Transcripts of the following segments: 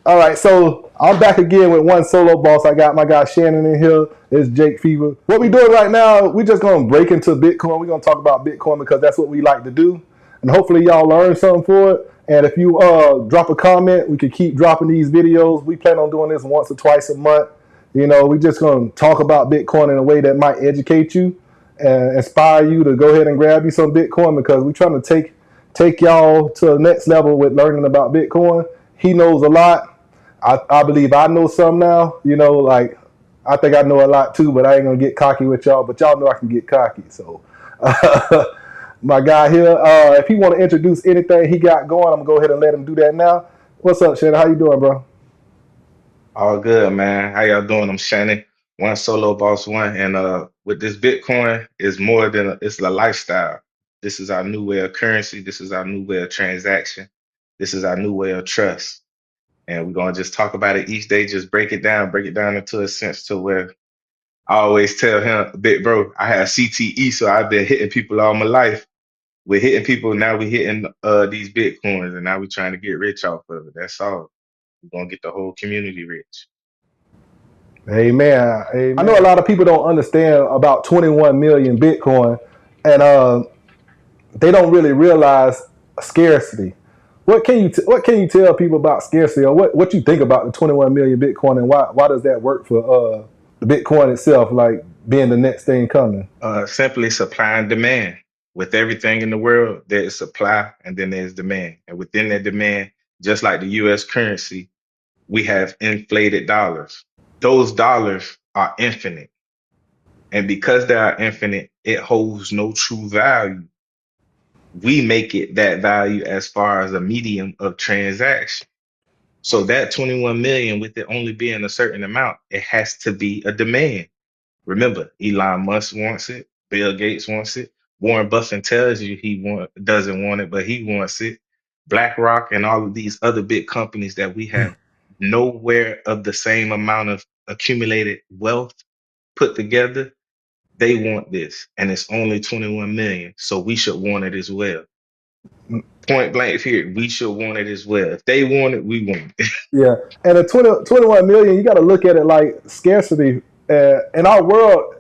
All right, so I'm back again with one solo boss. I got my guy Shannon in here. It's Jake Fever. What we doing right now, we just gonna break into Bitcoin. We're gonna talk about Bitcoin because that's what we like to do. And hopefully y'all learn something for it. And if you drop a comment, we can keep dropping these videos. We plan on doing this once or twice a month. You know, we just gonna talk about Bitcoin in a way that might educate you and inspire you to go ahead and grab you some Bitcoin because we're trying to take y'all to the next level with learning about Bitcoin. He knows a lot. I believe I know some now. You know, like I think I know a lot too, but I ain't gonna get cocky with y'all. But y'all know I can get cocky. So, my guy here, if he want to introduce anything he got going, I'm gonna go ahead and let him do that now. What's up, Shannon? How you doing, bro? All good, man. How y'all doing? I'm Shannon, one solo boss one, and with this Bitcoin, is more than it's a lifestyle. This is our new way of currency. This is our new way of transaction. This is our new way of trust, and we're gonna just talk about it each day. Just break it down into a sense to where I always tell him, big bro, I have CTE, so I've been hitting people all my life. We're hitting people now. We're hitting these Bitcoins, and now we're trying to get rich off of it. That's all. We're gonna get the whole community rich. Amen. I know a Amen. lot of people don't understand about 21 million Bitcoin, and they don't really realize scarcity. What can you tell people about scarcity, or what you think about the 21 million Bitcoin, and why does that work for the Bitcoin itself, like being the next thing coming? Simply supply and demand. With everything in the world, there is supply and then there's demand. And within that demand, just like the US currency, we have inflated dollars. Those dollars are infinite. And because they are infinite, it holds no true value. We make it that value as far as a medium of transaction. So that 21 million, with it only being a certain amount, it has to be a demand. Remember, Elon Musk wants it. Bill Gates wants it. Warren Buffett tells you doesn't want it, but he wants it. BlackRock and all of these other big companies that we have nowhere of the same amount of accumulated wealth put together, they want this. And it's only 21 million. So we should want it as well. Point blank here, we should want it as well. If they want it, we want it. Yeah, and the 21 million, you got to look at it like scarcity. In our world,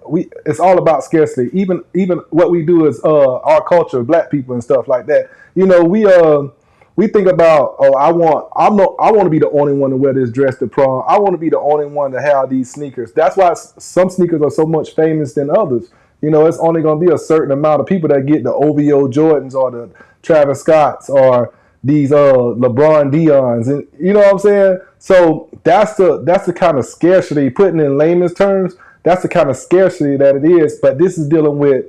it's all about scarcity. Even what we do is our culture, black people and stuff like that. You know, we think about, oh, I want to be the only one to wear this dress to prom. I want to be the only one to have these sneakers. That's why some sneakers are so much famous than others. You know, it's only going to be a certain amount of people that get the OVO Jordans or the Travis Scotts or these LeBron Dion's, and you know what I'm saying. So that's the kind of scarcity, putting in layman's terms. That's the kind of scarcity that it is. But this is dealing with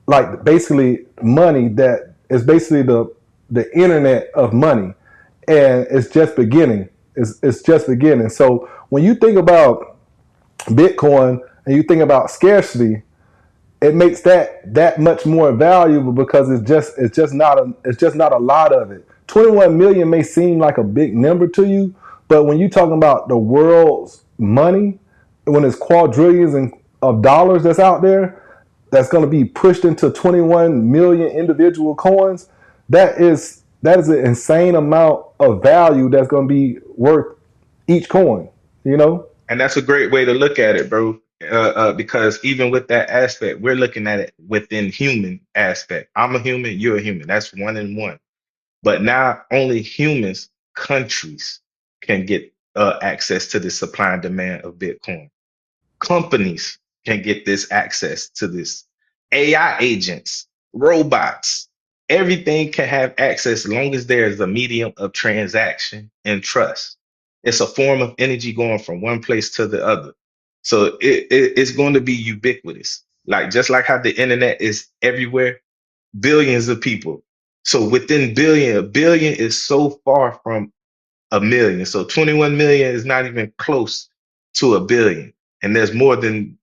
like basically money that is basically the internet of money, and it's just beginning. It's just beginning. So when you think about Bitcoin and you think about scarcity, it makes that much more valuable because it's just not a lot of it. 21 million may seem like a big number to you, but when you're talking about the world's money, when it's quadrillions of dollars that's out there, that's going to be pushed into 21 million individual coins, that is an insane amount of value that's going to be worth each coin. You know? And that's a great way to look at it, bro. Because even with that aspect, we're looking at it within human aspect. I'm a human, you're a human. That's one and one. But now only humans, countries can get access to the supply and demand of Bitcoin. Companies can get this access to this. AI agents, robots, everything can have access as long as there is a medium of transaction and trust. It's a form of energy going from one place to the other. So it's going to be ubiquitous. Like just like how the internet is everywhere, billions of people. So within billion, a billion is so far from a million. So 21 million is not even close to a billion. And there's more than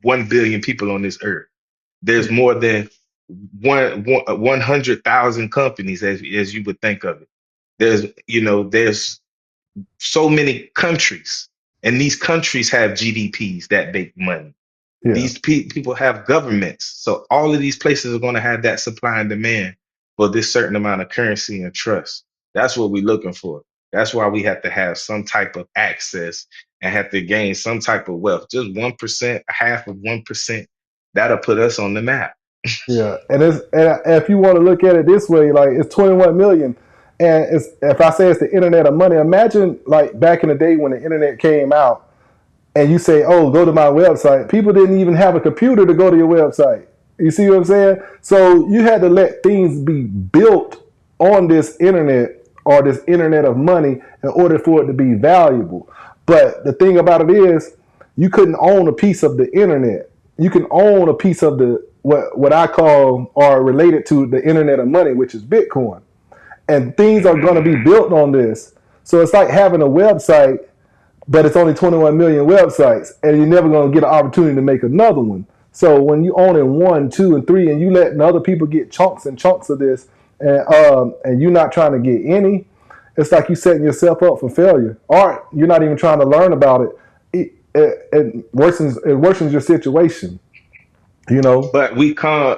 1 billion people on this earth. There's more than 100,000 companies as you would think of it. There's so many countries, and these countries have GDPs that make money. Yeah. These people have governments. So all of these places are going to have that supply and demand for this certain amount of currency and trust. That's what we're looking for. That's why we have to have some type of access and have to gain some type of wealth. Just 1%, half of 1%, that'll put us on the map. Yeah, and if you want to look at it this way, like it's 21 million, and it's if I say it's the internet of money, imagine like back in the day when the internet came out, and you say, "Oh, go to my website." People didn't even have a computer to go to your website. You see what I'm saying? So you had to let things be built on this internet or this internet of money in order for it to be valuable. But the thing about it is, you couldn't own a piece of the internet. You can own a piece of the what I call or related to the internet of money, which is Bitcoin, and things are going to be built on this. So it's like having a website, but it's only 21 million websites, and you're never going to get an opportunity to make another one. So when you own in one, two, and three, and you letting other people get chunks and chunks of this, and you're not trying to get any, it's like you setting yourself up for failure, or you're not even trying to learn about it. It worsens your situation. You know. But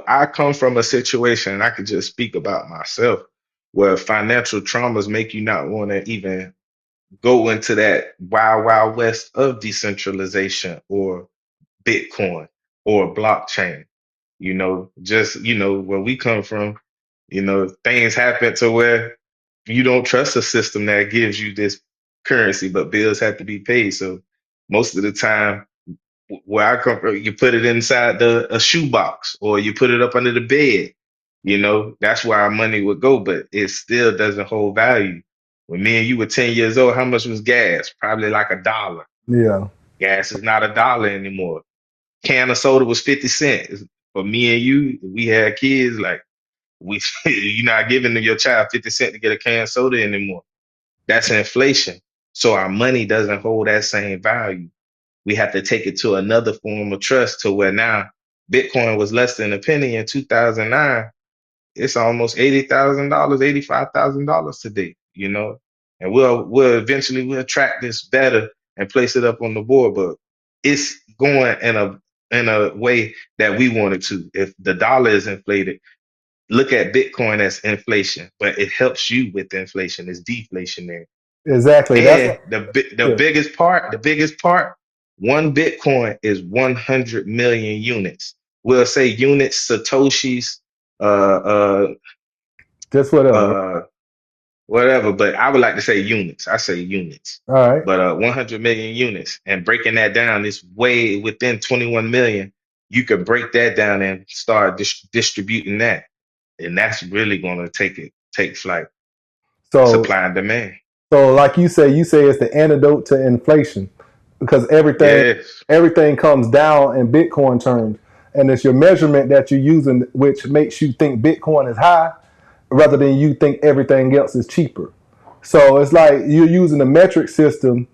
I come from a situation, and I could just speak about myself, where financial traumas make you not want to even go into that wild, wild west of decentralization or Bitcoin or blockchain. Just, where we come from, things happen to where you don't trust a system that gives you this currency, but bills have to be paid. So most of the time, where I come from, you put it inside a shoebox or you put it up under the bed. That's where our money would go, but it still doesn't hold value. When me and you were 10 years old, how much was gas? Probably like $1. Yeah. Gas is not $1 anymore. Can of soda was 50 cents. For me and you, we had kids, like you're not giving your child 50 cents to get a can of soda anymore. That's inflation. So our money doesn't hold that same value. We have to take it to another form of trust to where now Bitcoin was less than a penny in 2009. It's almost $80,000, $85,000 today. And we'll eventually we'll track this better and place it up on the board, but it's going in a way that we want it to. If the dollar is inflated, look at Bitcoin as inflation, but it helps you with inflation. It's deflationary. Exactly. That's And the yeah. biggest part, one Bitcoin is 100 million units. We'll say units, Satoshis, uh, uh, Just whatever. uh, whatever. But I would like to say units. I say units. All right. But 100 million units, and breaking that down is way within 21 million. You could break that down and start distributing that, and that's really going to take flight. So Supply and demand. like you say it's the antidote to inflation because everything Yes. everything comes down in Bitcoin terms, and it's your measurement that you're using which makes you think Bitcoin is high rather than you think everything else is cheaper. So it's like you're using the metric system.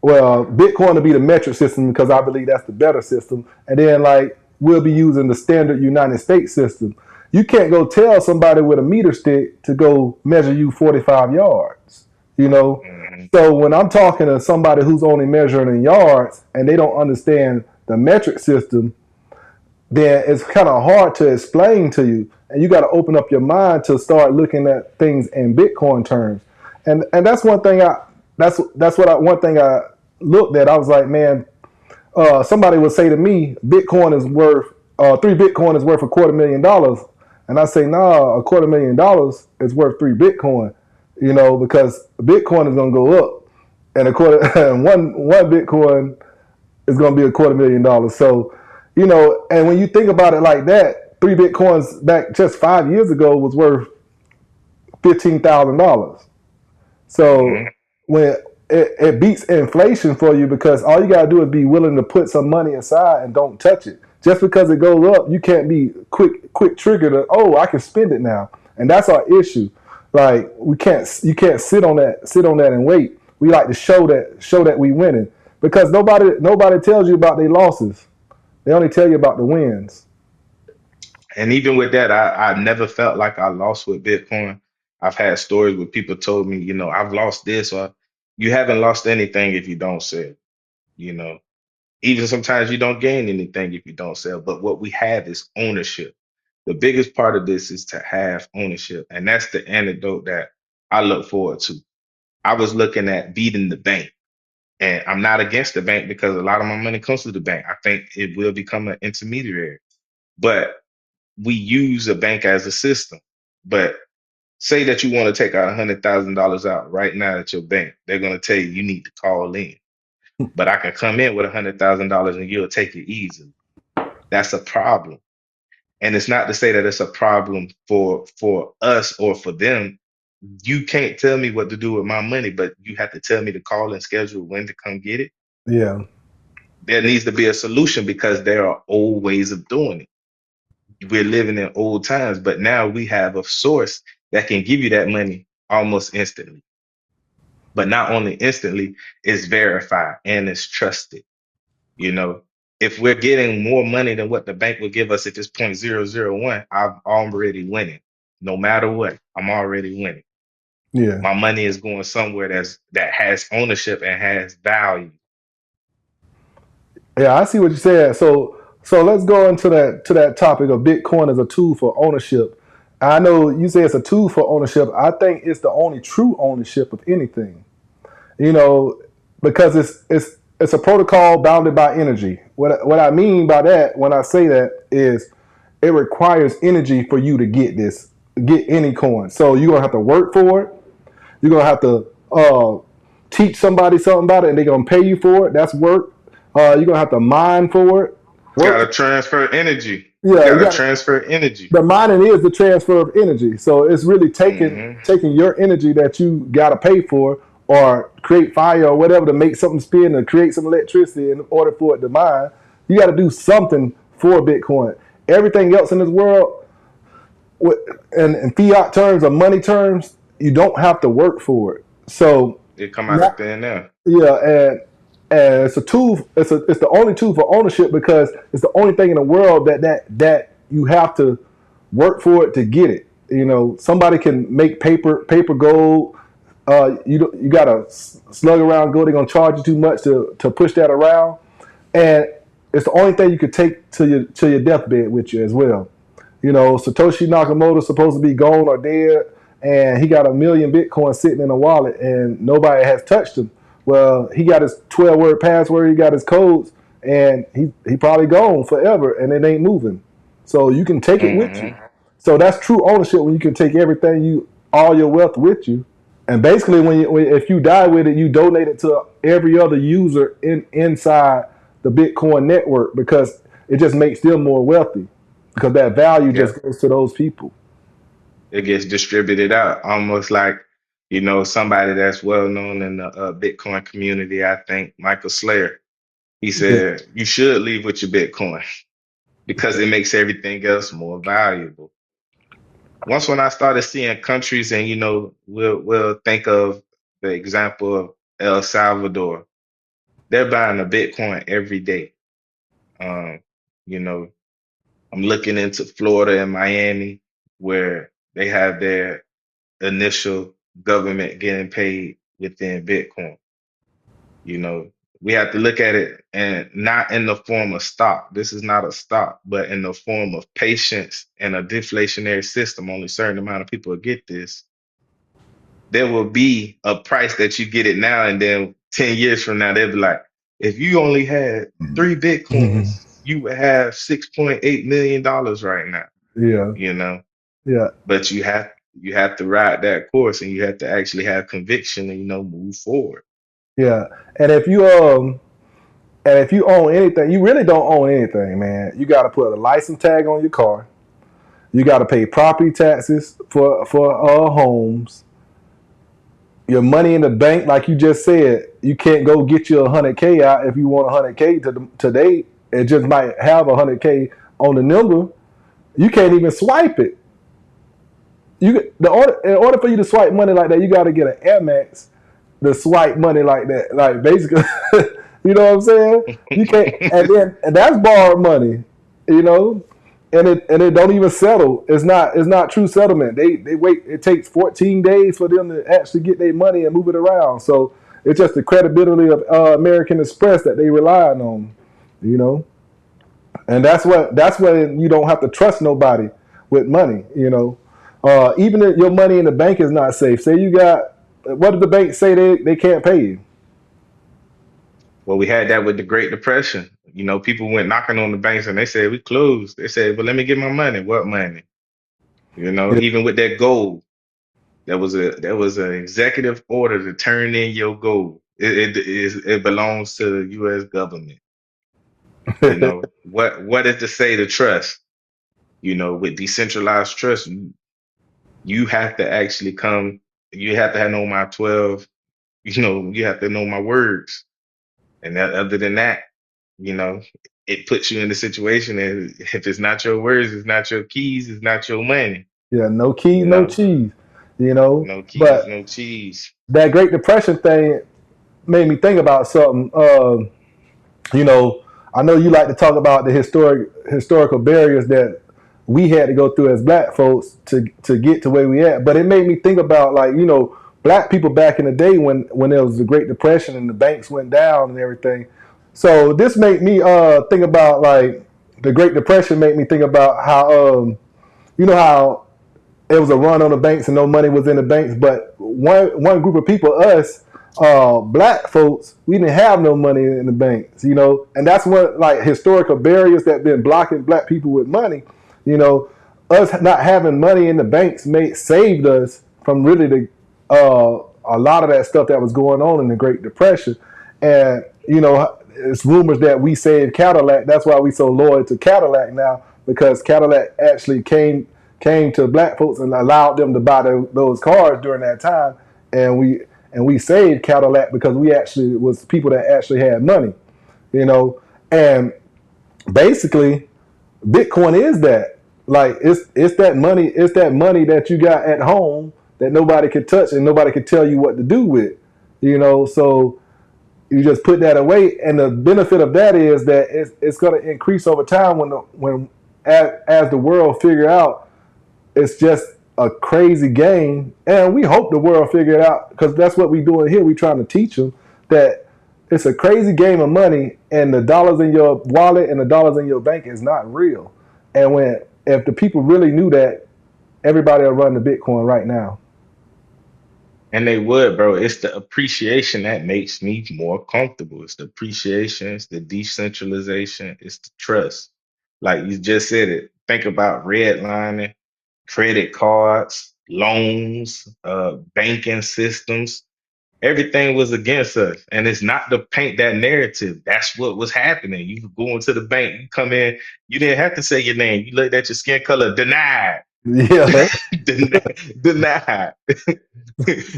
Well, Bitcoin will be the metric system because I believe that's the better system. And then like we'll be using the standard United States system. You can't go tell somebody with a meter stick to go measure you 45 yards, you know? Mhm. So when I'm talking to somebody who's only measuring in yards and they don't understand the metric system, then it's kind of hard to explain to you. And you got to open up your mind to start looking at things in Bitcoin terms. And that's one thing one thing I looked at. I was like, man, somebody would say to me, Bitcoin is worth 3 Bitcoin is worth $250,000, and I say, nah, $250,000 is worth 3 Bitcoin, because Bitcoin is gonna go up, and a quarter one Bitcoin is gonna be $250,000. So, and when you think about it like that, 3 Bitcoins back just 5 years ago was worth $15,000. So Mhm. when it beats inflation for you because all you gotta do is be willing to put some money aside and don't touch it. Just because it goes up, you can't be quick trigger to I can spend it now, and that's our issue. Like you can't sit on that and wait. We like to show that we winning because nobody tells you about their losses. They only tell you about the wins. And even with that, I never felt like I lost with Bitcoin. I've had stories where people told me, I've lost this, or you haven't lost anything if you don't sell. You know, Even sometimes you don't gain anything if you don't sell. But what we have is ownership. The biggest part of this is to have ownership, and that's the antidote that I look forward to. I was looking at beating the bank. And I'm not against the bank because a lot of my money comes to the bank. I think it will become an intermediary. But we use a bank as a system. But say that you want to take out $100,000 out right now at your bank. They're going to tell you need to call in. But I can come in with $100,000 and you'll take it easily. That's a problem. And it's not to say that it's a problem for us or for them. You can't tell me what to do with my money, but you have to tell me to call and schedule when to come get it. Yeah, There needs to be a solution because there are old ways of doing it. We're living in old times, but now we have a source that can give you that money almost instantly. But not only instantly, it's verified and it's trusted. You know, if we're getting more money than what the bank would give us at this 0.001, I'm already winning. No matter what, I'm already winning. yeah, My money is going somewhere that has ownership and has value. yeah. I see what you said. So let's go into that topic of Bitcoin as a tool for ownership. I know you say it's a tool for ownership. I think it's the only true ownership of anything. You know, because it's a protocol bounded by energy. What I mean by that when I say that is it requires energy for you to get any coin. So you're gonna have to work for it. You're gonna have to teach somebody something about it, and they're gonna pay you for it. That's work. You're gonna have to mine for it. Got Work. to transfer energy. You Yeah, you got to got transfer energy. the mining is the transfer of energy. So it's really taking Hmm. taking your energy that you got to pay for or create fire or whatever to make something spin or create some electricity in order for it to mine. You got to do something for Bitcoin. Everything else in this world, in fiat terms or money terms, you don't have to work for it. So, It come out of not, thin air. yeah, and it's a tool. It's the only tool for ownership because it's the only thing in the world that you have to work for it to get it. You know, somebody can make paper gold. You gotta slug around gold. They're gonna charge you too much to push that around, and it's the only thing you could take to your deathbed with you as well. You know, Satoshi Nakamoto's supposed to be gone or dead, and he got 1 million Bitcoin sitting in a wallet, and nobody has touched him. Well, he got his 12-word password, he got his codes, and he probably gone forever, and it ain't moving. So you can take it with you. Hmm. So that's true ownership when you can take everything all your wealth with you. And basically, if you die with it, you donate it to every other user inside the Bitcoin network because it just makes them more wealthy because that value Yeah, just goes to those people. it gets distributed out almost like somebody that's well known in the Bitcoin community. I think Michael Slayer. He Yeah. said you should leave with your Bitcoin because it makes everything else more valuable. Once when I started seeing countries, and we'll think of the example of El Salvador. They're buying a Bitcoin every day. Um, you know, I'm looking into Florida and Miami where they have their initial government getting paid within Bitcoin. You know, we have to look at it and not in the form of stock. This is not a stock, but in the form of patience and a deflationary system. Only a certain amount of people will get this. There will be a price that you get it now, and then 10 years from now, they'll be like, if you only had three Mhm. Bitcoins, you would have $6.8 million right now, Yeah. you know. Yeah. But you have to ride that course and you have to actually have conviction and move forward. Yeah. And if you own anything, you really don't own anything, man. You got to put a license tag on your car. You got to pay property taxes for homes. Your money in the bank, like you just said, you can't go get you 100K out if you want 100K today. It just might have 100K on the number. You can't even swipe it. In order for you to swipe money like that, you got to get an Amex to swipe money like that. Like basically, you know what I'm saying? You can't, and that's borrowed money, you know, and it don't even settle. It's not true settlement. They wait. It takes 14 days for them to actually get their money and move it around. So it's just the credibility of American Express that they rely on, you know. And that's when you don't have to trust nobody with money, you know. Even if your money in the bank is not safe. Say you got What did the bank say they can't pay you? Well, we had that with the Great Depression. You know, people went knocking on the banks and they said, we closed. They said, but let me get my money. What money? You know, Yeah, even with that gold, there was an executive order to turn in your gold. It belongs to the U.S. government. You know, what is to say to trust? You know, with decentralized trust, you have to actually come, you have to have know my 12, you know, you have to know my words. And that, other than that, you know, it puts you in the situation, and if it's not your words, it's not your keys, it's not your money, yeah, no keys, you no know, cheese. You know, no keys, but no cheese. that Great Depression thing made me think about something. You know, I know you like to talk about the historical barriers that we had to go through as black folks to get to where we at. But it made me think about, like, you know, black people back in the day when there was the Great Depression and the banks went down and everything. So this made me think about, like, the Great Depression made me think about how you know how it was a run on the banks and no money was in the banks. But one group of people, us, black folks, we didn't have no money in the banks, you know, and that's what, like, historical barriers that been blocking black people with money, you know, us not having money in the banks made saved us from really a lot of that stuff that was going on in the Great Depression. And you know, it's rumors that we saved Cadillac. That's why we so loyal to Cadillac now, because Cadillac actually came to black folks and allowed them to buy those cars during that time, and we saved Cadillac because we actually was people that actually had money, you know. And basically, Bitcoin is that. Like, it's that money that you got at home that nobody could touch and nobody could tell you what to do with, you know. So you just put that away, and the benefit of that is that it's going to increase over time when as the world figure out it's just a crazy game, and we hope the world figure it out, because that's what we doing here. We trying to teach them that it's a crazy game of money, and the dollars in your wallet and the dollars in your bank is not real. And when if the people really knew that, everybody will run the Bitcoin right now. And they would, bro. It's the appreciation that makes me more comfortable. It's the appreciation, it's the decentralization, it's the trust. Like you just said it. Think about redlining, credit cards, loans, banking systems. Everything was against us. And it's not to paint that narrative. That's what was happening. You could go into the bank, you come in, you didn't have to say your name. You looked at your skin color, denied. Yeah, Denied.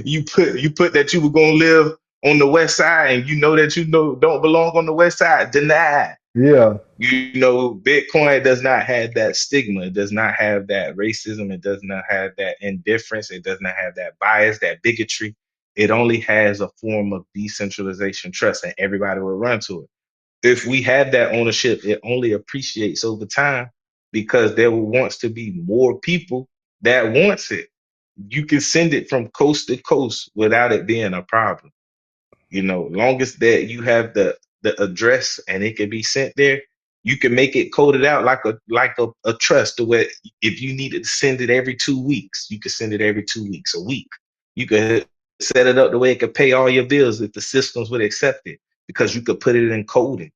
You put that you were gonna live on the west side, and you know that you know don't belong on the west side. Denied. yeah. You know, Bitcoin does not have that stigma. It does not have that racism. It does not have that indifference. It does not have that bias, that bigotry. It only has a form of decentralization trust, and everybody will run to it. If we have that ownership, it only appreciates over time because there wants to be more people that wants it. You can send it from coast to coast without it being a problem. You know, long as that you have the address and it can be sent there, you can make it coded out like a trust to where if you needed to send it every 2 weeks, you could send it every 2 weeks, a week. You could set it up the way it could pay all your bills if the systems would accept it because you could put it in coding.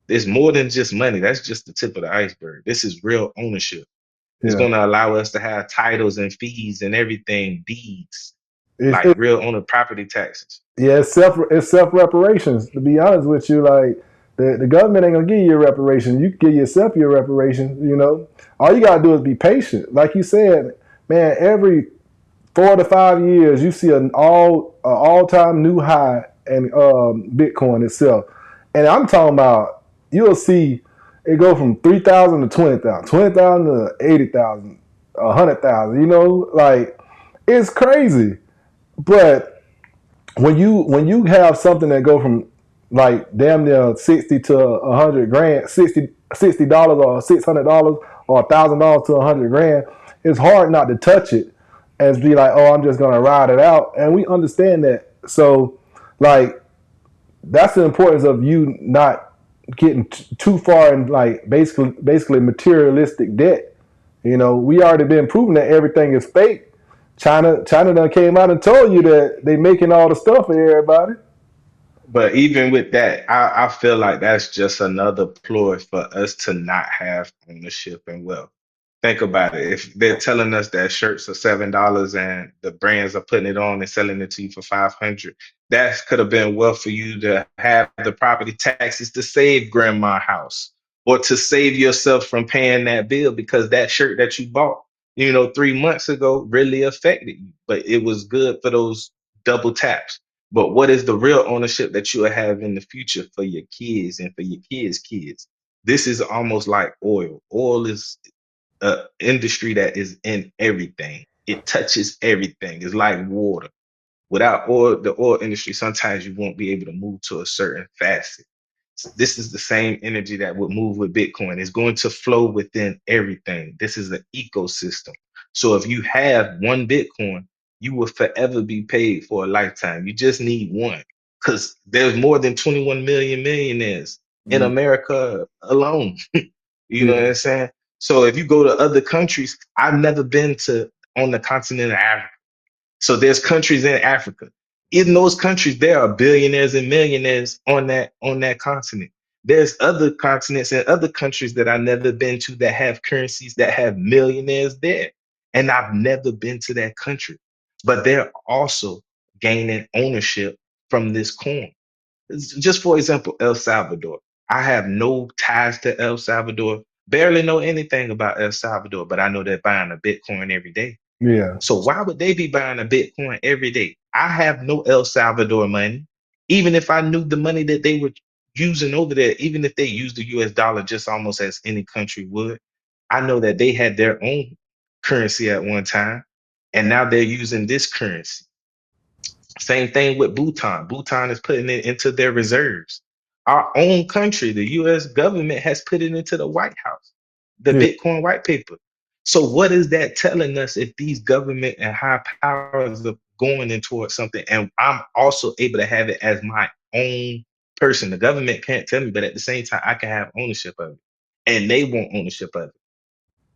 There's more than just money. That's just the tip of the iceberg. This is real ownership. It's Yeah. going to allow us to have titles and fees and everything, deeds, It's, like it, real owner property taxes. yeah, it's self reparations. To be honest with you, like, the government ain't gonna give you your reparations. You can give yourself your reparations. You know, all you gotta do is be patient. Like you said, man, every 4 to 5 years you see an all time new high in Bitcoin itself, and I'm talking about you'll see it go from 3,000 to 20,000, 20,000 to 80,000, 100,000. You know, like, it's crazy, but when you have something that go from, like, damn near 60 to 100 grand, $60 or $600 or $1,000 to 100 grand, it's hard not to touch it and be like, oh, I'm just gonna ride it out. And we understand that. So, like, that's the importance of you not getting too far in, like, basically materialistic debt. You know, we already been proving that everything is fake. China done came out and told you that they making all the stuff for everybody. But even with that, I feel like that's just another ploy for us to not have ownership and wealth. Think about it. If they're telling us that shirts are $7 and the brands are putting it on and selling it to you for 500, that could have been wealth for you to have the property taxes to save grandma house or to save yourself from paying that bill because that shirt that you bought, 3 months ago really affected you. But it was good for those double taps. But what is the real ownership that you will have in the future for your kids and for your kids' kids? This is almost like oil. Oil is an industry that is in everything. It touches everything. It's like water. Without oil, the oil industry, sometimes you won't be able to move to a certain facet. This is the same energy that would move with Bitcoin. It's going to flow within everything. This is an ecosystem. So if you have one Bitcoin, you will forever be paid for a lifetime. You just need one because there's more than 21 million millionaires in Mm, America alone. You know what yeah, I'm saying? So if you go to other countries, I've never been to on the continent of Africa. So there's countries in Africa. In those countries, there are billionaires and millionaires on that continent. There's other continents and other countries that I've never been to that have currencies that have millionaires there. And I've never been to that country. But they're also gaining ownership from this coin. Just for example, El Salvador. I have no ties to El Salvador, barely know anything about El Salvador, but I know they're buying a Bitcoin every day. yeah, So why would they be buying a Bitcoin every day? I have no El Salvador money. Even if I knew the money that they were using over there, even if they used the US dollar just almost as any country would, I know that they had their own currency at one time, and now they're using this currency. Same thing with Bhutan. Bhutan is putting it into their reserves. Our own country, the US government, has put it into the White House, the yeah. Bitcoin white paper. So, what is that telling us if these government and high powers are going in towards something? And I'm also able to have it as my own person. The government can't tell me, but at the same time, I can have ownership of it. And they want ownership of it.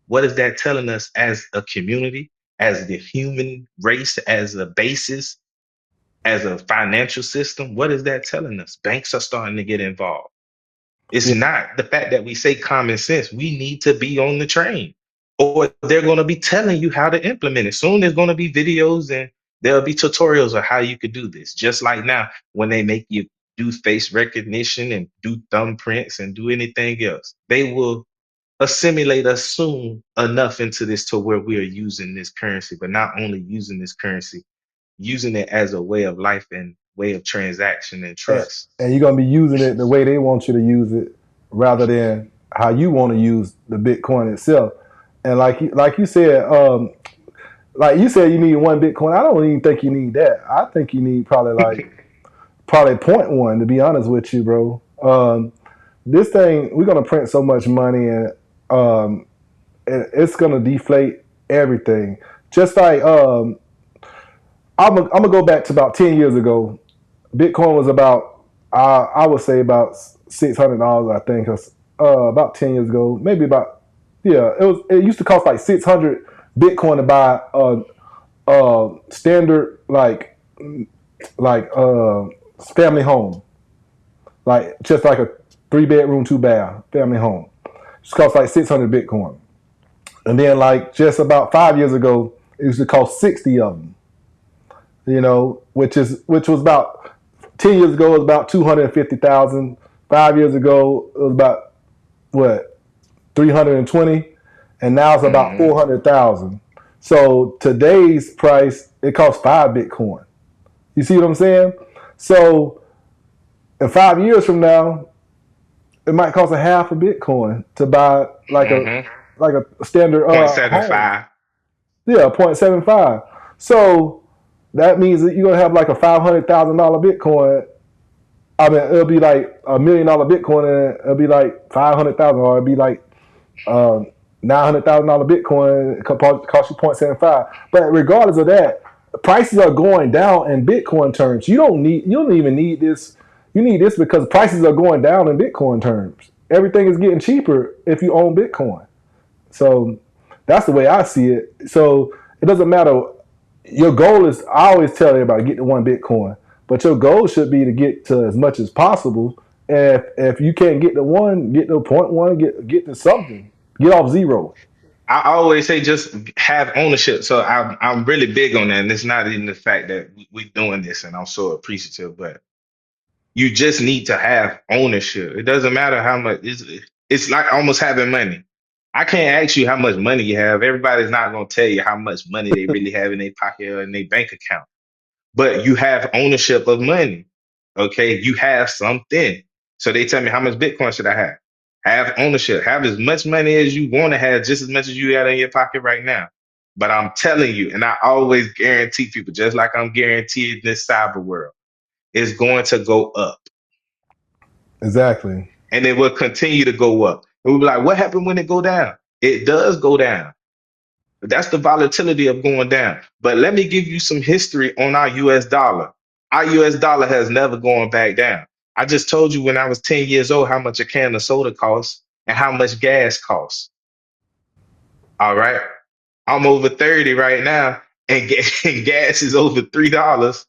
What is that telling us as a community, as the human race, as a basis? As a financial system, what is that telling us? Banks are starting to get involved. It's Yeah. not the fact that we say common sense. We need to be on the train, or they're going to be telling you how to implement it. Soon there's going to be videos and there'll be tutorials of how you could do this. Just like now, when they make you do face recognition and do thumbprints and do anything else, they will assimilate us soon enough into this to where we are using this currency, but not only using this currency, using it as a way of life and way of transaction and And, trust. and you're gonna be using it the way they want you to use it, rather than how you want to use the Bitcoin itself. And like you said, you need one Bitcoin. I don't even think you need that. I think you need probably point one, to be honest with you, bro. This thing, we're gonna print so much money, and it's gonna deflate everything. Just like I'm gonna go back to about 10 years ago. Bitcoin was about I would say about $600. I think about 10 years ago, maybe about yeah. It used to cost like 600 Bitcoin to buy a standard like family home, like just like a 3 bedroom 2 bath family home. It cost like 600 Bitcoin, and then like just about 5 years ago, it used to cost 60 of them. Which was about 10 years ago. It was about 250,000. 5 years ago, it was about what 320, and now it's about Hmm. 400,000. So today's price, it costs 5 Bitcoin. You see what I'm saying? So in 5 years from now, it might cost a half a Bitcoin to buy Hmm. like a standard home. 0.75. Yeah, 0.75. So that means that you're gonna have like a $500,000 Bitcoin. I mean, it'll be like $1 million Bitcoin, and it'll be like 500,000, or it'll be like um, $900,000 Bitcoin. It could cost you 0.75. But regardless of that, prices are going down in Bitcoin terms. You don't even need this. You need this because prices are going down in Bitcoin terms. Everything is getting cheaper if you own Bitcoin. So that's the way I see it. So it doesn't matter. your goal is, I always tell everybody, get to one Bitcoin, but your goal should be to get to as much as possible. If you can't get to one, get to point one, get to something, get off zero. I always say just have ownership. So I'm really big on that, and it's not even the fact that we doing this, and I'm so appreciative, but you just need to have ownership. It doesn't matter how much. It's like almost having money. I can't ask you how much money you have. Everybody's not going to tell you how much money they really have in their pocket or in their bank account. But you have ownership of money. Okay, you have something. So they tell me how much Bitcoin should I have? Have ownership. Have as much money as you want to have, just as much as you got in your pocket right now. But I'm telling you, and I always guarantee people, just like I'm guaranteed this cyber world, is going to go up, Exactly. and it will continue to go up. And we'll be like, what happened when it go down? It does go down. That's the volatility of going down. But let me give you some history on our US dollar. Our US dollar has never gone back down. I just told you when I was 10 years old how much a can of soda costs and how much gas costs. All right. I'm over 30 right now, and and gas is over $3.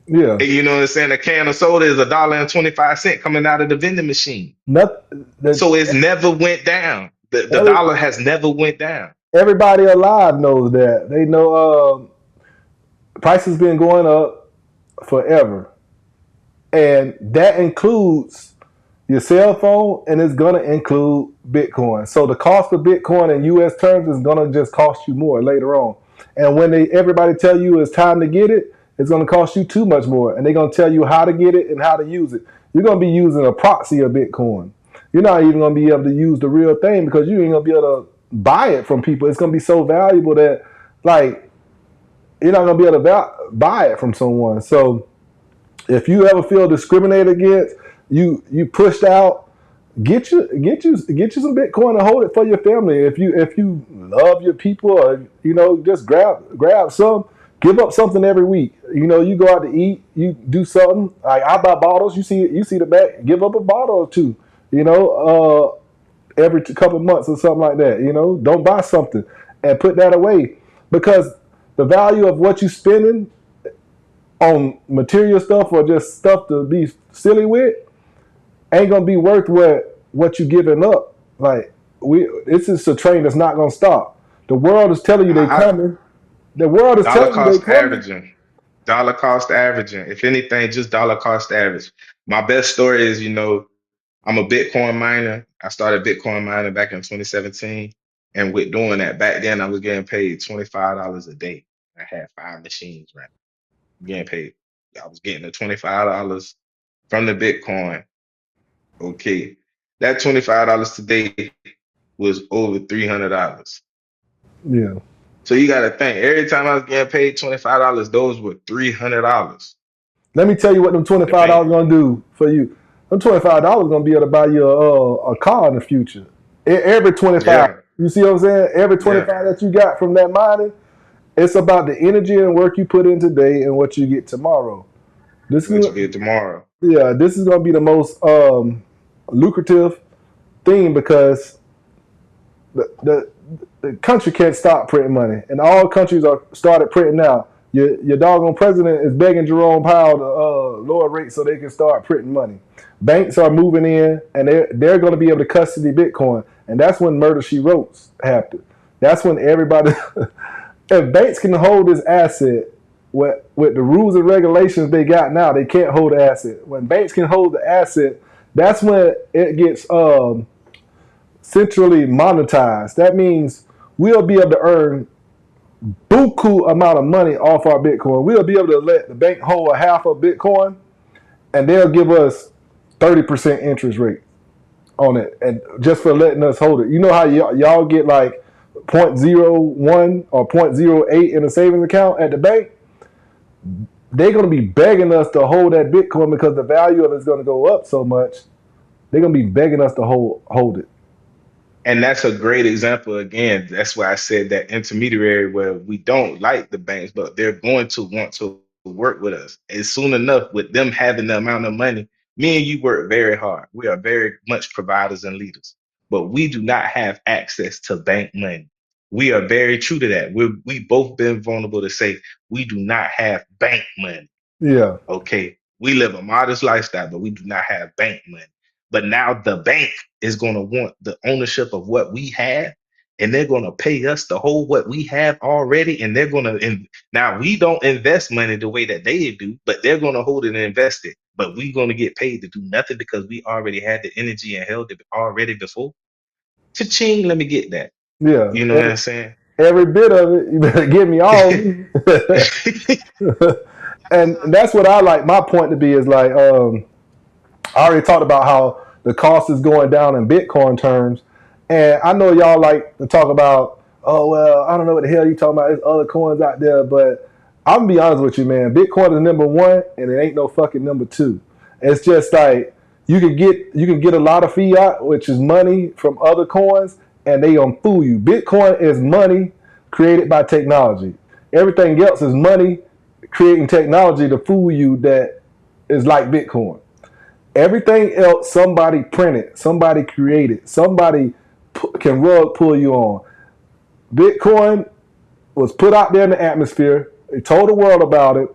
Yeah. And you know what I'm saying? A can of soda is $1.25 coming out of the vending machine. Not that So it's never went down. The every, dollar has never went down. everybody alive knows that. They know prices been going up forever, and that includes your cell phone, and it's gonna include Bitcoin. So the cost of Bitcoin in U.S. terms is gonna just cost you more later on. And when everybody tell you it's time to get it, it's gonna cost you too much more. And they're gonna tell you how to get it and how to use it. You're gonna be using a proxy of Bitcoin. You're not even gonna be able to use the real thing because you ain't gonna be able to buy it from people. It's gonna be so valuable that like you're not gonna be able to buy it from someone. So if you ever feel discriminated against, you pushed out, get you some Bitcoin and hold it for your family. If you love your people, or just grab some, give up something every week. You go out to eat, you do something. Like I buy bottles. You see the back, give up a bottle or two. You know, every couple months or something like that. Don't buy something and put that away because the value of what you spending on material stuff or just stuff to be silly with ain't gonna be worth what you giving up. Like this is a train that's not gonna stop. The world is telling you they I, coming. The world is dollar telling you they cost coming. averaging. Dollar cost averaging. If anything, just dollar cost average. My best story is, I'm a Bitcoin miner. I started Bitcoin mining back in 2017. And with doing that, back then I was getting paid $25 a day. I had 5 machines, right? Getting paid. I was getting the $25 from the Bitcoin. Okay. That $25 today was over $300. Yeah. So you got to think, every time I was getting paid $25, those were $300 Let me tell you what them twenty in the five bank. dollars gonna do for you. Them $25 gonna be able to buy you a car in the future. Every 25. Yeah, You see what I'm saying? Every yeah. 25 that you got from that mining, it's about the energy and work you put in today and what you get tomorrow. This What you is get tomorrow. Yeah, this is gonna be the most lucrative thing because the, the the country can't stop printing money, and all countries are started printing now. Your doggone president is begging Jerome Powell to lower rates so they can start printing money. Banks are moving in, and they're going to be able to custody Bitcoin, and that's when murder she wrote happened. That's when everybody, if banks can hold this asset with the rules and regulations they got now, they can't hold the asset. When banks can hold the asset, that's when it gets centrally monetized. That means we'll be able to earn buku amount of money off our Bitcoin. We'll be able to let the bank hold a half of Bitcoin, and they'll give us 30% interest rate on it, and just for letting us hold it. You know how y'all get like 0.01 or 0.08 in a savings account at the bank? They're going to be begging us to hold that Bitcoin because the value of it's going to go up so much. They're going to be begging us to hold it. And that's a great example. Again, that's why I said that intermediary where we don't like the banks, but they're going to want to work with us. And soon enough, with them having the amount of money, me and you work very hard. We are very much providers and leaders, but we do not have access to bank money. We are very true to that. We both been vulnerable to say we do not have bank money. Yeah, Okay. We live a modest lifestyle, but we do not have bank money. But now the bank is going to want the ownership of what we have, and they're going to pay us to hold what we have already. And they're going to, now we don't invest money the way that they do, but they're going to hold it and invest it. But we're going to get paid to do nothing because we already had the energy and held it already before. Cha-ching, let me get that. yeah. You know what I'm saying? Every bit of it. You better give me all of me. And that's what I like. My point to be is like, I already talked about how the cost is going down in Bitcoin terms, and I know y'all like to talk about, oh well, I don't know what the hell you talking about. There's other coins out there, but I'm gonna be honest with you, man. Bitcoin is number one, and it ain't no fucking number two. It's just like you can get a lot of fiat, which is money from other coins, and they gonna fool you. Bitcoin is money created by technology. Everything else is money creating technology to fool you that is like Bitcoin. Everything else, somebody printed, somebody created, somebody can rug pull you on. Bitcoin was put out there in the atmosphere. They told the world about it.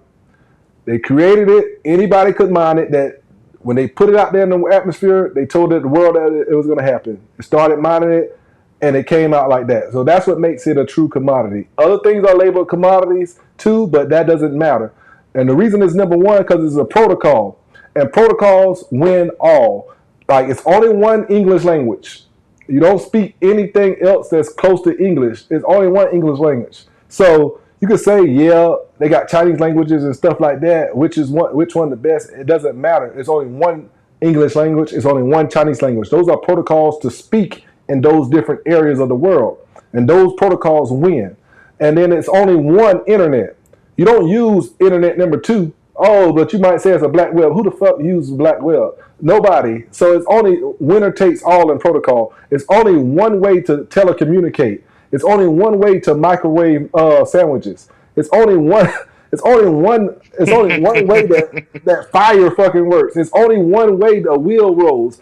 They created it. Anybody could mine it. That when they put it out there in the atmosphere, they told the world that it was going to happen. They started mining it, and it came out like that. So that's what makes it a true commodity. Other things are labeled commodities too, but that doesn't matter. And the reason it's number one because it's a protocol, and protocols win all. Like it's only one English language. You don't speak anything else that's close to English. It's only one English language. So you could say, yeah, they got Chinese languages and stuff like that. Which one the best? It doesn't matter. It's only one English language. It's only one Chinese language. Those are protocols to speak in those different areas of the world, and those protocols win. And then it's only one internet. You don't use internet number two. Oh, but you might say it's a black web. Who the fuck uses black web? Nobody. So it's only winner takes all in protocol. It's only one way to telecommunicate. It's only one way to microwave sandwiches. It's only one. It's only one. It's only one way that fire fucking works. It's only one way the wheel rolls.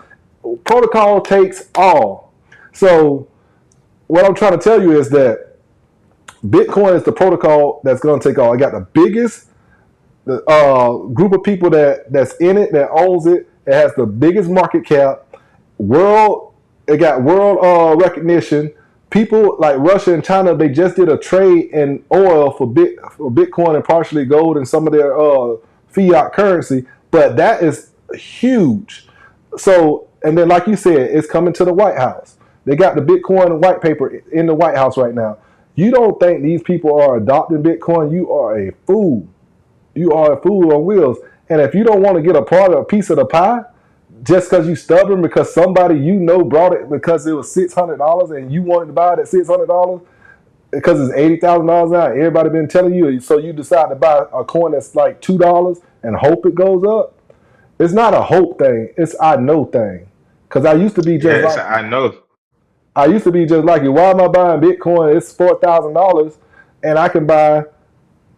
Protocol takes all. So what I'm trying to tell you is that Bitcoin is the protocol that's going to take all. I got the biggest group of people that's in it, that owns it. It has the biggest market cap. World, it got world recognition. People like Russia and China, they just did a trade in oil for Bitcoin and partially gold and some of their fiat currency. But that is huge. So, and then like you said, it's coming to the White House. They got the Bitcoin white paper in the White House right now. You don't think these people are adopting Bitcoin? You are a fool. You are a fool on wheels. And if you don't want to get a part of a piece of the pie, just because you stubborn, because somebody you know brought it because it was $600 and you wanted to buy it at $600 because it's $80,000 now. Everybody been telling you, so you decide to buy a coin that's like $2 and hope it goes up. It's not a hope thing. It's I know thing. Because I used to be just Yes, like I know. I used to be just like you. Why am I buying Bitcoin? It's $4,000, and I can buy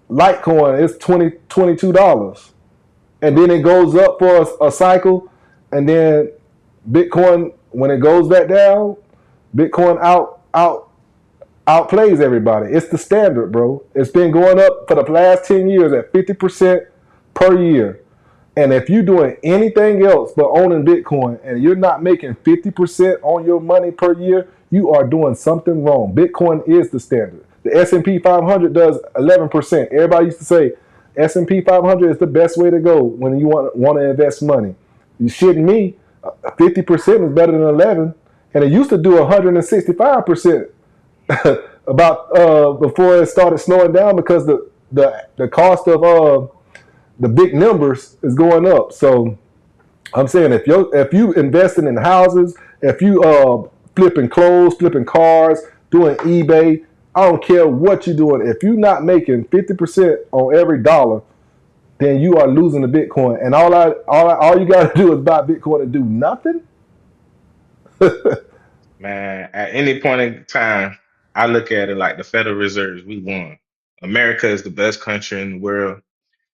Litecoin. It's $22, and then it goes up for a cycle, and then Bitcoin when it goes back down, Bitcoin outplays everybody. It's the standard, bro. It's been going up for the last 10 years at 50% per year. And if you're doing anything else but owning Bitcoin and you're not making 50% on your money per year, you are doing something wrong. Bitcoin is the standard. The S&P 500 does 11%. Everybody used to say S&P 500 is the best way to go when you want to invest money. You shitting me. 50% is better than 11, and it used to do 165% about before it started slowing down because the cost of the big numbers is going up. So I'm saying if you investing in houses, if you flipping clothes, flipping cars, doing eBay, I don't care what you're doing. If you're not making 50% on every dollar, then you are losing the Bitcoin. And all you got to do is buy Bitcoin and do nothing. Man, at any point in time, I look at it like the Federal Reserve, we won. America is the best country in the world.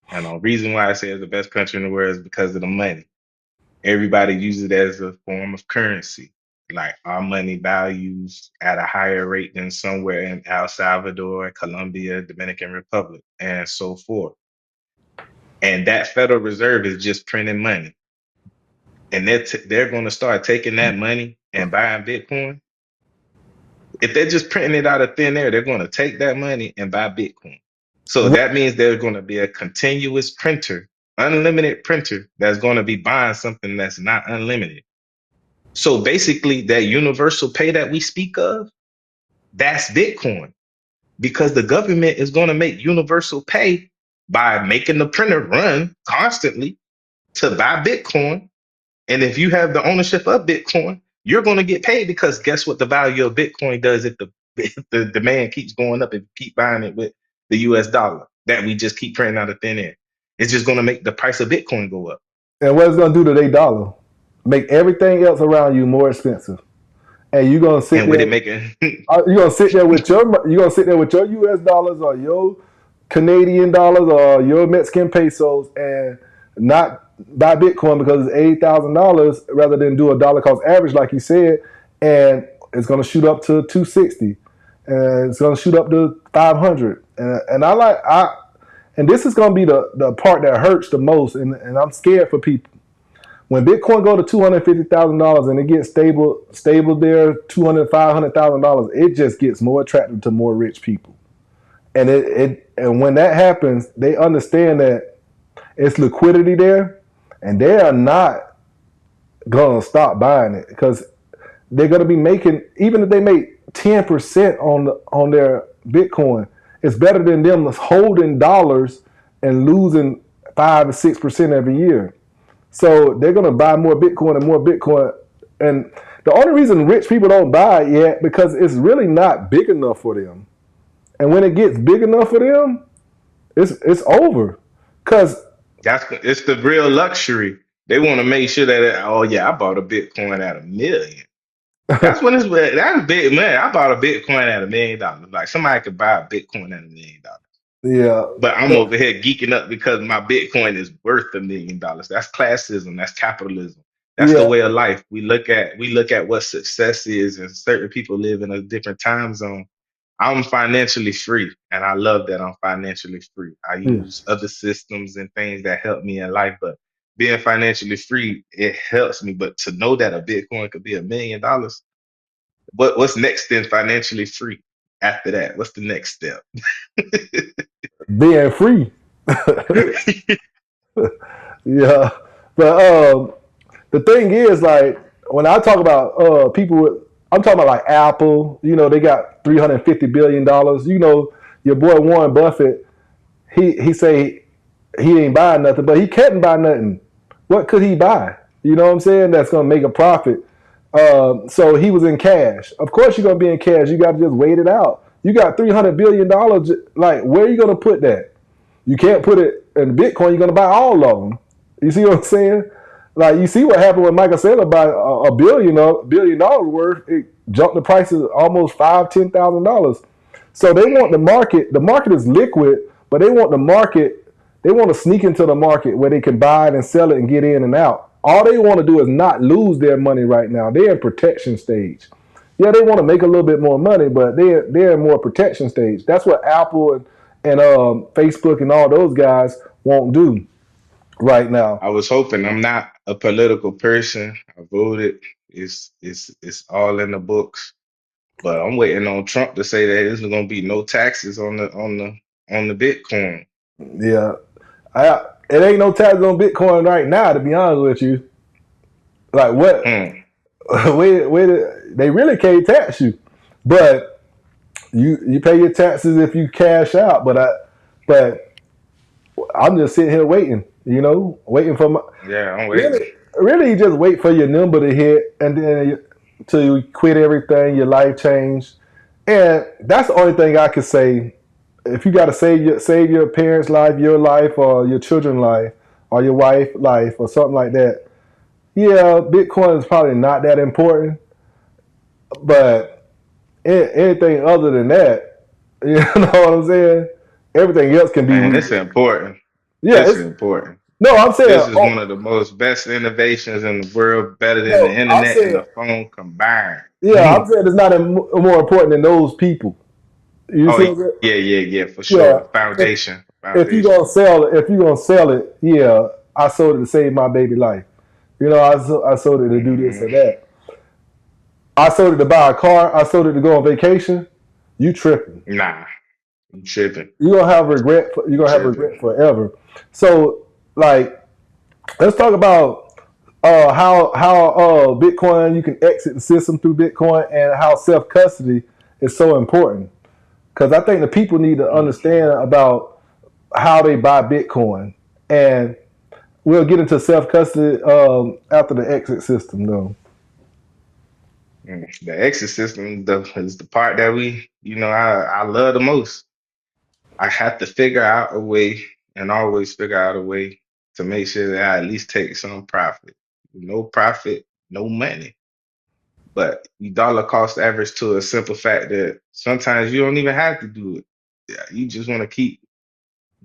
And the reason why I say it's the best country in the world is because of the money. Everybody uses it as a form of currency. Like our money values at a higher rate than somewhere in El Salvador, Colombia, Dominican Republic, and so forth. And that Federal Reserve is just printing money, and they're going to start taking that money and buying Bitcoin. If they're just printing it out of thin air, they're going to take that money and buy Bitcoin. So And that means there's going to be a continuous printer, unlimited printer that's going to be buying something that's not unlimited. So basically, that universal pay that we speak of, that's Bitcoin, because the government is going to make universal pay by making the printer run constantly to buy Bitcoin. And if you have the ownership of Bitcoin, you're going to get paid, because guess what the value of Bitcoin does if if the demand keeps going up, if you keep buying it with the US dollar that we just keep printing out of thin air. It's just going to make the price of Bitcoin go up. what it's gonna do to their dollar? Make everything else around you more expensive, and you're gonna sit And with there. it making, You're gonna sit there with your. You're gonna sit there with your U.S. dollars or your Canadian dollars or your Mexican pesos, and not buy Bitcoin because it's $80,000 rather than do a dollar cost average like you said, and it's gonna shoot up to 260, and it's gonna shoot up to 500, and and this is gonna be the part that hurts the most, and I'm scared for people. When Bitcoin go to $250,000 and it gets stable there, 200, $500,000, it just gets more attractive to more rich people. And and when that happens, they understand that it's liquidity there, and they are not gonna stop buying it because they're gonna be making, even if they make 10% on their Bitcoin, it's better than them holding dollars and losing 5 or 6% every year. So they're gonna buy more Bitcoin and more Bitcoin. And the only reason rich people don't buy it yet because it's really not big enough for them. And when it gets big enough for them, it's over. Cause it's the real luxury. They want to make sure that, oh yeah, I bought a Bitcoin at 1 million. That's when that's big, man. I bought a Bitcoin at $1 million. Like somebody could buy a Bitcoin at $1 million. yeah, But I'm over here geeking up because my Bitcoin is worth $1 million. That's classism. That's capitalism. That's the yeah, way of life. We look at what success is, and certain people live in a different time zone. I'm financially free, and I love that I'm financially free. I yeah. use other systems and things that help me in life, but being financially free, it helps me. But to know that a Bitcoin could be $1 million, what's next in financially free? After that, what's the next step? Being free. Yeah. But the thing is, like, when I talk about people with, I'm talking about like Apple, they got $350 billion. Your boy Warren Buffett, he say he ain't buying nothing, but he can't buy nothing. What could he buy? You know what I'm saying? That's gonna make a profit. So he was in cash. Of course, you're gonna be in cash. You got to just wait it out. You got $300 billion. Like, where are you gonna put that? You can't put it in Bitcoin. You're gonna buy all of them. You see what I'm saying? Like, you see what happened when Michael Saylor bought a $1 billion worth. It jumped the prices almost $5,000, $10,000. So they want the market. The market is liquid, but they want the market. They want to sneak into the market where they can buy it and sell it and get in and out. All they want to do is not lose their money right now. They're in protection stage. Yeah, they want to make a little bit more money, but they're in more protection stage. That's what Apple and Facebook and all those guys won't do right now. I was hoping. I'm not a political person. I voted. It's all in the books. But I'm waiting on Trump to say that there's going to be no taxes on the Bitcoin. Yeah, it ain't no tax on Bitcoin right now. To be honest with you, like what? Hmm. They really can't tax you, but you pay your taxes if you cash out. But I'm just sitting here waiting. Waiting for my Yeah, I'm really waiting. really you just wait for your number to hit and then to quit everything. Your life change, and that's the only thing I could say. If you got to save your parents' life, your life, or your children's life, or your wife life, or something like that, yeah, Bitcoin is probably not that important. But anything other than that, you know what I'm saying? Everything else can be Man, rebuilt. it's important. Yeah, It's important. No, I'm saying, This is one of the most best innovations in the world, better than the no, I'm internet and saying, the phone combined. yeah, I'm saying it's not more important than those people. You Oh see what I'm saying? yeah, for Yeah. sure. If, Foundation, if you foundation. gonna sell it, yeah, I sold it to save my baby life. I sold it to do this or Hmm. that. I sold it to buy a car. I sold it to go on vacation. You tripping? Nah, you tripping, You gonna have regret. You gonna have tripping. regret forever. So, like, let's talk about how Bitcoin, you can exit the system through Bitcoin, and how self custody is so important. Because I think the people need to Mm, understand about how they buy Bitcoin, and we'll get into self custody after the exit system, though. The exit system is the part that I love the most. I have to figure out a way and always figure out a way to make sure that I at least take some profit. No profit, no money. But you dollar cost average to a simple fact that sometimes you don't even have to do it. Yeah, you just want to keep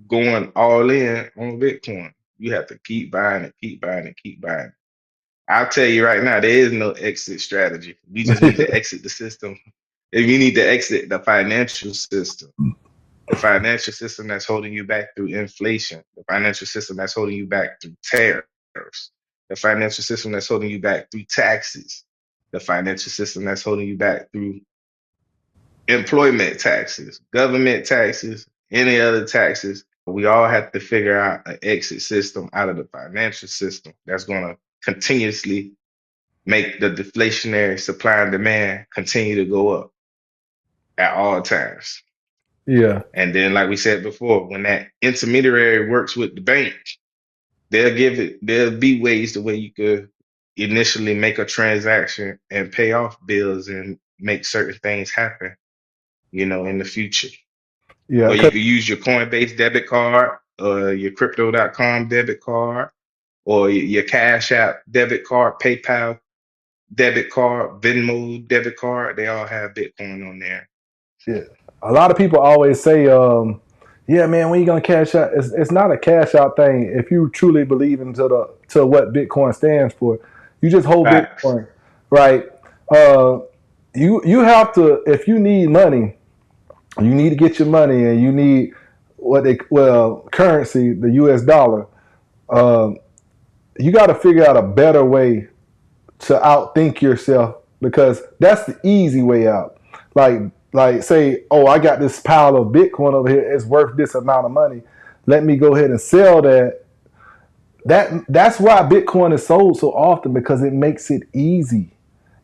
going all in on Bitcoin. You have to keep buying and keep buying and keep buying. I'll tell you right now, there is no exit strategy. We just need to exit the system. And you need to exit the financial system. The financial system that's holding you back through inflation, the financial system that's holding you back through tariffs, the financial system that's holding you back through taxes, the financial system that's holding you back through employment taxes, government taxes, any other taxes. We all have to figure out an exit system out of the financial system that's going to continuously make the deflationary supply and demand continue to go up at all times. Yeah, And then, like we said before, when that intermediary works with the bank, there'll be ways the way you could initially make a transaction and pay off bills and make certain things happen, in the future. yeah, Where you could use your Coinbase debit card or your crypto.com debit card or your Cash App debit card, PayPal debit card, Venmo debit card. They all have Bitcoin on there. yeah. A lot of people always say, "Yeah, man, when you gonna cash out?" It's not a cash out thing. If you truly believe into the to what Bitcoin stands for, you just hold Facts. Bitcoin, right? Uh, you have to, if you need money, you need to get your money, and you need currency, the U.S. dollar. Um, you got to figure out a better way to outthink yourself, because that's the easy way out. Like say, oh, I got this pile of Bitcoin over here. It's worth this amount of money. Let me go ahead and sell that. That's why Bitcoin is sold so often, because it makes it easy.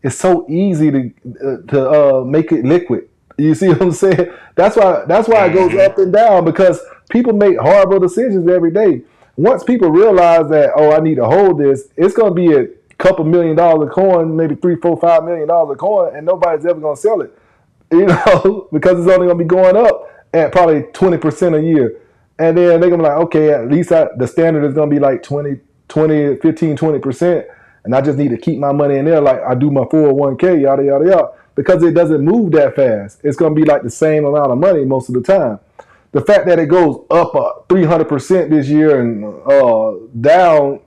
It's so easy to make it liquid. You see what I'm saying? That's why it goes Hmm. up and down, because people make horrible decisions every day. Once people realize that, oh, I need to hold this, it's going to be a couple $1 million coin, maybe 3, 4, $5 million coin, and nobody's ever going to sell it. Because it's only going to be going up at probably 20% a year. And then they're going to be like, okay, at least the standard is going to be like 20, 20, 15, 20%. And I just need to keep my money in there like I do my 401k, yada, yada, yada. Because it doesn't move that fast. It's going to be like the same amount of money most of the time. The fact that it goes up 300% this year and down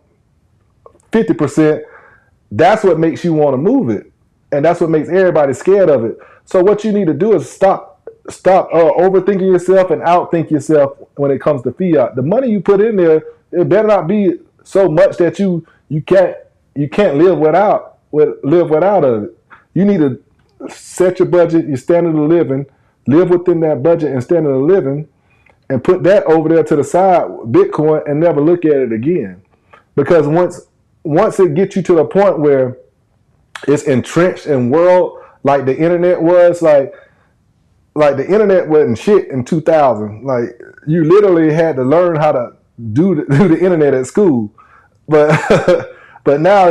50%, that's what makes you want to move it, and that's what makes everybody scared of it. So what you need to do is stop overthinking yourself and outthink yourself when it comes to fiat. The money you put in there, it better not be so much that you can't live without it. You need to set your budget, your standard of living, live within that budget and standard of living, and put that over there to the side, Bitcoin, and never look at it again. Because once it gets you to the point where it's entrenched in world, like the internet was, like the internet wasn't shit in 2000. Like, you literally had to learn how to do the internet at school. But but now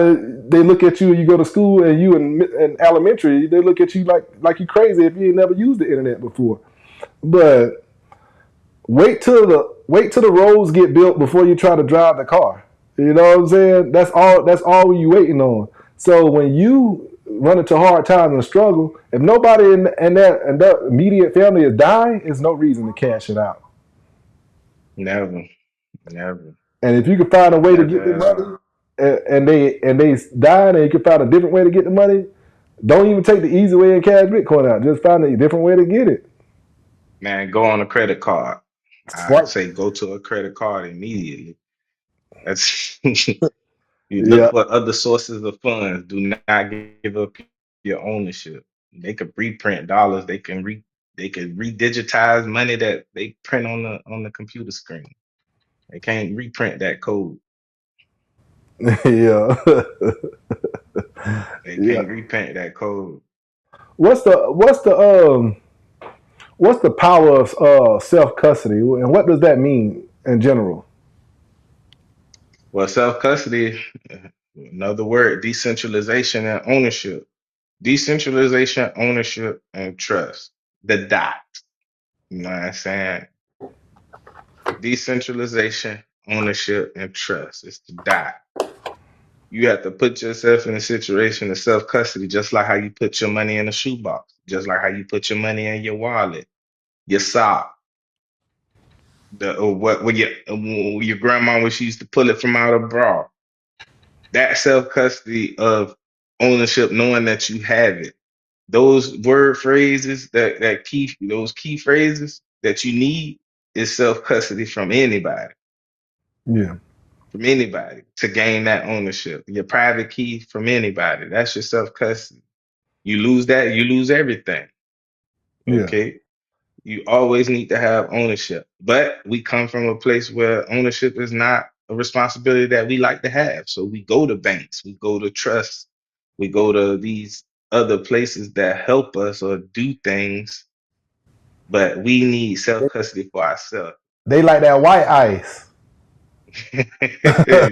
they look at you, you go to school, and you in elementary, they look at you like you crazy if you ain't never used the internet before. But wait till the roads get built before you try to drive the car. You know what I'm saying? That's all you waiting on. So when you run into hard times and struggle, if nobody in that immediate family is dying, there's no reason to cash it out. Never, never. And if you can find a way to That get the money, and they dying, and you can find a different way to get the money, don't even take the easy way and cash Bitcoin out. Just find a different way to get it. man, go on a credit card. I Swipe. say go to a credit card immediately. That's you look Yeah, for other sources of funds. Do not give up your ownership. They could reprint dollars. They can redigitize money that they print on the computer screen. They can't reprint that code. yeah, They yeah. can't reprint that code. What's the what's the power of self custody, and what does that mean in general? Well, self custody, another word, decentralization and ownership. Decentralization, ownership, and trust. The dot. You know what I'm saying? Decentralization, ownership, and trust. It's the dot. You have to put yourself in a situation of self custody, just like how you put your money in a shoebox, just like how you put your money in your wallet, your sock, the or what when your grandma when she used to pull it from out of bra. That self custody of ownership, knowing that you have it. Those word phrases, that key, those key phrases that you need is self custody Yeah, from anybody to gain that ownership. Your private key from anybody. That's your self custody. You lose that, you lose everything. yeah. Okay. You always need to have ownership. But we come from a place where ownership is not a responsibility that we like to have. So we go to banks, we go to trusts, we go to these other places that help us or do things, but we need self custody for ourselves. They like that white ice.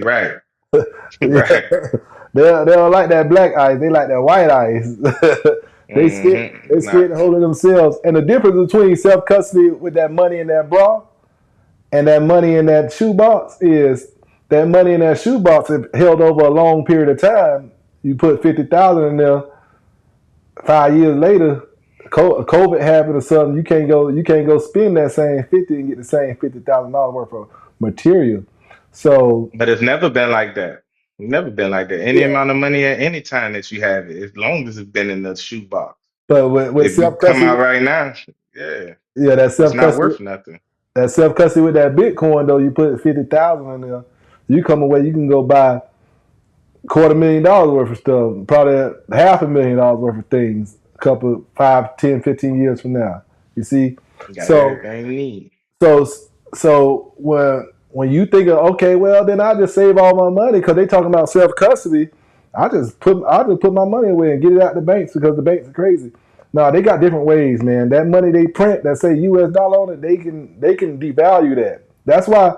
Right, Yeah, right. they don't like that black ice. They like that white ice. They Not scared of holding themselves. And the difference between self custody with that money in that bra and that money in that shoebox is that money in that shoebox, if held over a long period of time, you put 50,000 in there. 5 years later, COVID happened or something. You can't go spend that same 50 and get the same $50,000 worth of material. So But it's never been like that. It's never been like that. Any yeah, amount of money at any time that you have it, as long as it's been in the shoebox. but with If you self come custody, out right now, yeah, yeah, that it's self not custody, worth nothing. that self custody with that Bitcoin though, you put 50,000 in there. You come away, you can go buy $250,000 worth of stuff, probably $500,000 worth of things. A couple 5, 10, 15 years from now. You see, You got so everything you need. So so when you think of okay, well then I just save all my money because they talking about self custody. I just put my money away and get it out the banks because the banks are crazy. No, they got different ways, man. That money they print that say US dollar on it, they can devalue that. That's why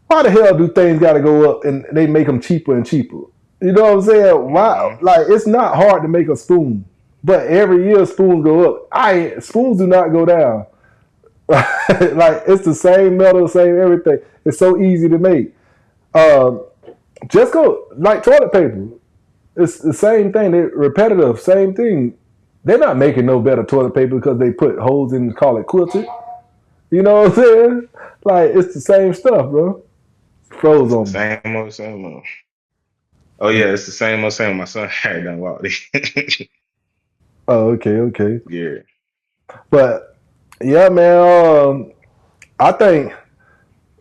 the hell do things got to go up and they make them cheaper and cheaper? You know what I'm saying? Why? Hmm. Like it's not hard to make a spoon, but every year spoons go up. I spoons do not go down. Like it's the same metal, same everything. It's so easy to make. Um, just go like toilet paper. It's the same thing. They're repetitive, same thing. They're not making no better toilet paper because they put holes in and call it quilted. You know what I'm saying? Like it's the same stuff, bro. Froze It's the on me. same old, same old. Oh yeah, it's the same old, same old. My son had done walked in. Oh, okay, okay. Yeah. But yeah, man. I think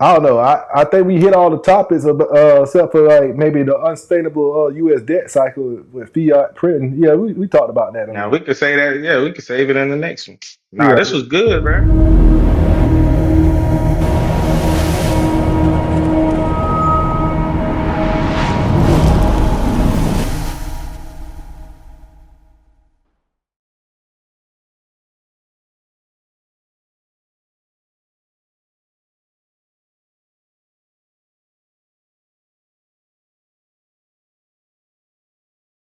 I don't know. I think we hit all the topics except for like maybe the unsustainable U.S. debt cycle with fiat printing. Yeah, we talked about that on Now there. we could say that. Yeah, we could save it in the next one. Nah, Yeah, this was good, bro.